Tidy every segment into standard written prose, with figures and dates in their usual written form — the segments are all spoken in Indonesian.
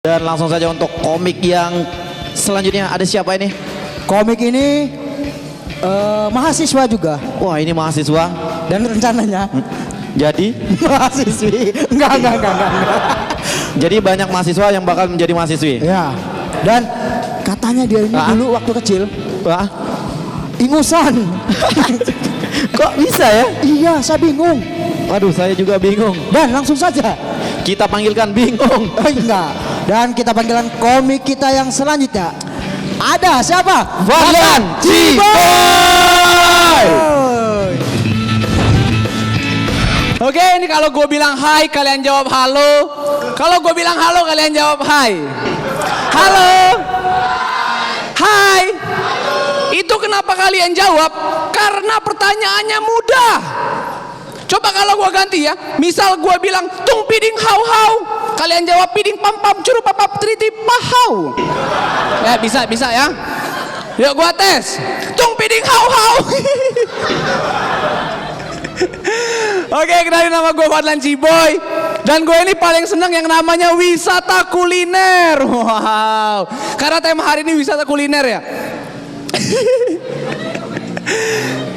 Dan langsung saja untuk komik yang selanjutnya, ada siapa ini? Komik ini mahasiswa juga. Wah, ini mahasiswa. Dan rencananya Jadi mahasiswi. Enggak. jadi banyak mahasiswa yang bakal menjadi mahasiswi. Ya. Dan katanya dia ini dulu waktu kecil Wah, ingusan. kok bisa ya? Iya, saya bingung. Waduh, saya juga bingung. Dan langsung saja Kita panggilkan bingung. enggak. Dan kita panggilan komik kita yang selanjutnya. Ada siapa? Fadlan Ciboy. Oke, ini kalau gue bilang hai, kalian jawab halo. Kalau gue bilang halo, kalian jawab hai. Halo. Hai. Itu kenapa kalian jawab? Karena pertanyaannya mudah. Coba kalau gue ganti ya. Misal gue bilang tung piding hau hau. Kalian jawab piding pam pam curu papap triti pahau. Ya bisa ya. Yuk gue tes. Tung piding hau hau. Oke, kenalin, nama gue Fadlan Ciboy. Dan gue ini paling seneng yang namanya wisata kuliner. Wow. Karena tema hari ini wisata kuliner ya.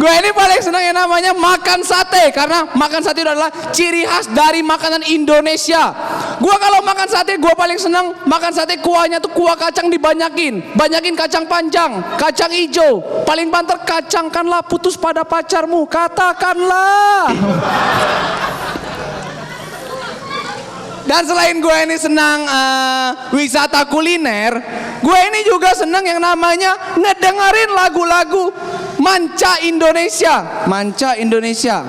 Gue ini paling senang yang namanya makan sate. Karena makan sate itu adalah ciri khas dari makanan Indonesia. Gue kalau makan sate, gue paling senang makan sate kuahnya tuh kuah kacang dibanyakin. Banyakin kacang panjang, kacang hijau. Paling banter kacangkanlah putus pada pacarmu, katakanlah. Dan selain gue ini senang wisata kuliner, gue ini juga senang yang namanya ngedengerin lagu-lagu manca Indonesia. Manca Indonesia.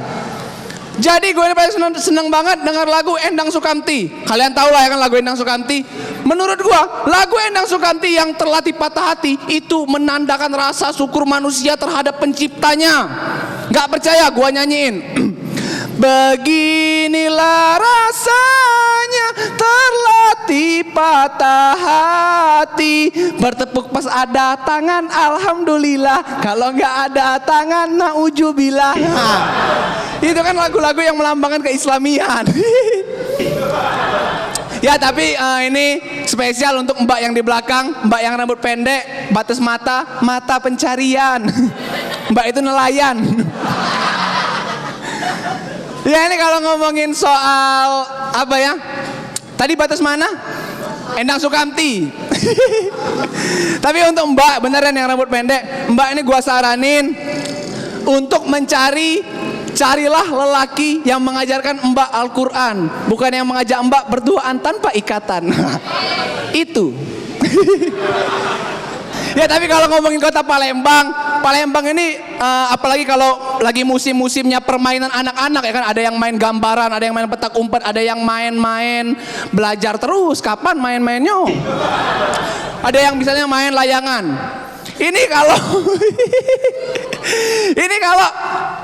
Jadi gue ini paling senang banget dengar lagu Endang Sukamti. Kalian tahu lah ya kan lagu Endang Sukamti. Menurut gue lagu Endang Sukamti yang terlatih patah hati itu menandakan rasa syukur manusia terhadap penciptanya. Gak percaya, gue nyanyiin. Beginilah rasanya terlatih patah hati, bertepuk pas ada tangan alhamdulillah, kalau nggak ada tangan naujubillah. Itu kan lagu-lagu yang melambangkan keislamian. Ya tapi ini spesial untuk mbak yang di belakang, mbak yang rambut pendek, batas mata, mata pencarian. Mbak itu nelayan. Ya ini kalau ngomongin soal apa ya? Tadi batas mana? Endang Sukamti. Tapi untuk mbak beneran yang rambut pendek, mbak ini gua saranin untuk carilah lelaki yang mengajarkan mbak Al-Quran, bukan yang mengajak mbak berduaan tanpa ikatan. Itu. Ya tapi kalau ngomongin kota Palembang ini apalagi kalau lagi musim-musimnya permainan anak-anak ya kan, ada yang main gambaran, ada yang main petak umpet, ada yang main-main belajar terus, kapan main-mainnya? Ada yang misalnya main layangan. Ini kalau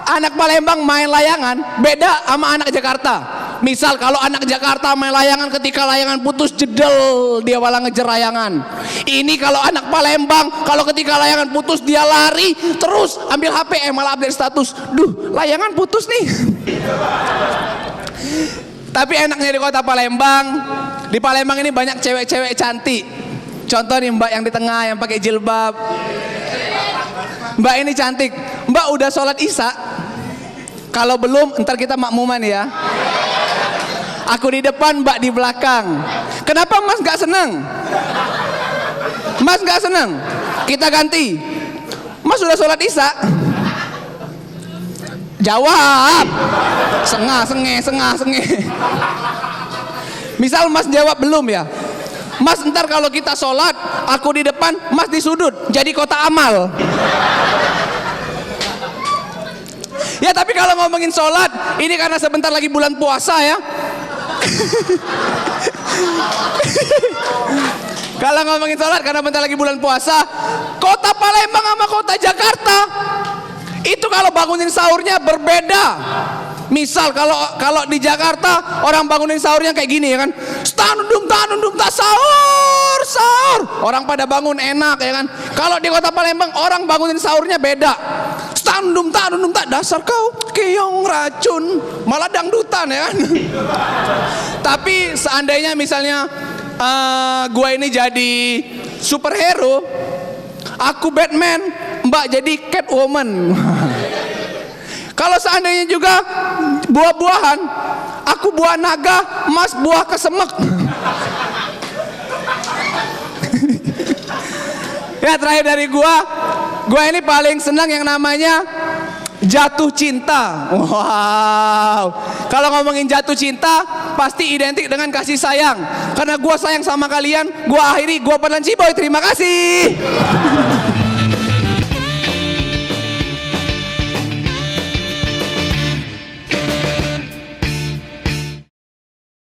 anak Palembang main layangan beda sama anak Jakarta. Misal kalau anak Jakarta main layangan, ketika layangan putus jedel dia malah ngejar layangan. Ini kalau anak Palembang, kalau ketika layangan putus dia lari terus ambil HP, malah update status. Duh, layangan putus nih. Tapi enaknya di kota Palembang, di Palembang ini banyak cewek-cewek cantik. Contoh nih mbak yang di tengah yang pakai jilbab. Mbak ini cantik. Mbak udah sholat isya? Kalau belum, ntar kita makmuman ya. Aku di depan, mbak di belakang. Kenapa mas gak seneng? Mas gak seneng? Kita ganti. Mas sudah sholat isya? Jawab. Sengah. Misal mas jawab belum ya. Mas ntar kalau kita sholat, aku di depan, mas di sudut. Jadi kota amal. Ya tapi kalau ngomongin sholat, ini karena sebentar lagi bulan puasa ya. Kalau ngomongin sholat karena bentar lagi bulan puasa, kota Palembang sama kota Jakarta itu kalau bangunin sahurnya berbeda. Misal kalau di Jakarta orang bangunin sahurnya kayak gini ya kan, tanundum tak sahur. Orang pada bangun enak ya kan. Kalau di kota Palembang orang bangunin sahurnya beda. Tanundum tak dasar kau keong racun, malah dangdutan ya kan. Tapi seandainya misalnya Gue ini jadi superhero. Aku Batman, Mbak jadi Catwoman. Kalau seandainya juga buah-buahan, aku buah naga, Mas buah kesemek. Ya terakhir dari gua ini paling senang yang namanya jatuh cinta. Wow. Kalau ngomongin jatuh cinta pasti identik dengan kasih sayang. Karena gua sayang sama kalian, gua akhiri, gua Padlan Ciboy. Terima kasih.